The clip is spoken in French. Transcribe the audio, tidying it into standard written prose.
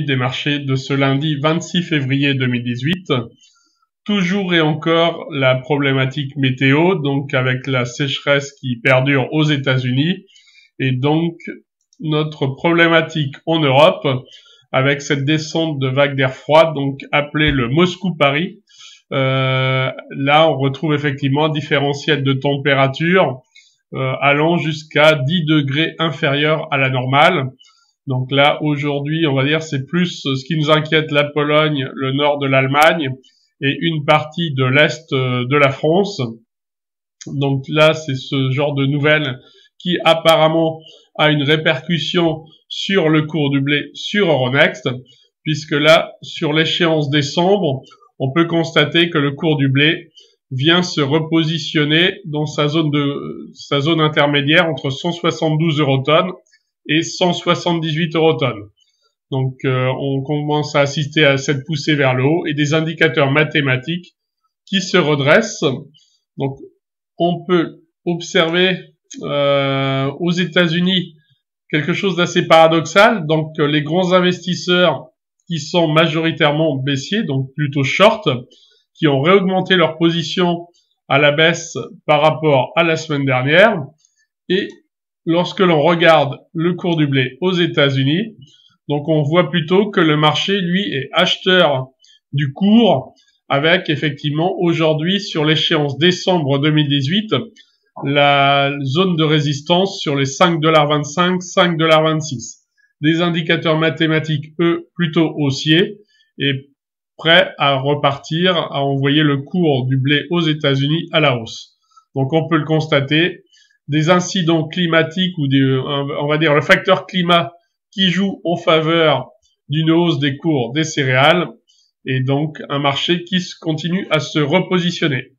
des marchés de ce lundi 26 février 2018. Toujours et encore la problématique météo, donc avec la sécheresse qui perdure aux États-Unis, et donc notre problématique en Europe avec cette descente de vagues d'air froid, donc appelée le Moscou-Paris. Là, on retrouve effectivement un différentiel de température allant jusqu'à 10 degrés inférieur à la normale. Donc là, aujourd'hui, on va dire, c'est plus ce qui nous inquiète, la Pologne, le nord de l'Allemagne et une partie de l'est de la France. Donc là, c'est ce genre de nouvelles qui apparemment a une répercussion sur le cours du blé sur Euronext, puisque là, sur l'échéance décembre, on peut constater que le cours du blé vient se repositionner dans sa zone intermédiaire entre 172 eurotonnes et 178 eurotonnes. Donc on commence à assister à cette poussée vers le haut et des indicateurs mathématiques qui se redressent. Donc on peut observer aux États-Unis quelque chose d'assez paradoxal. Donc les grands investisseurs qui sont majoritairement baissiers, donc plutôt short, qui ont réaugmenté leur position à la baisse par rapport à la semaine dernière. Et lorsque l'on regarde le cours du blé aux États-Unis, donc on voit plutôt que le marché, lui, est acheteur du cours, avec effectivement aujourd'hui sur l'échéance décembre 2018, la zone de résistance sur les 5,25 $, 5,26 $. Des indicateurs mathématiques, eux, plutôt haussiers et prêts à repartir, à envoyer le cours du blé aux États-Unis à la hausse. Donc on peut le constater, des incidents climatiques ou on va dire le facteur climat qui joue en faveur d'une hausse des cours des céréales et donc un marché qui continue à se repositionner.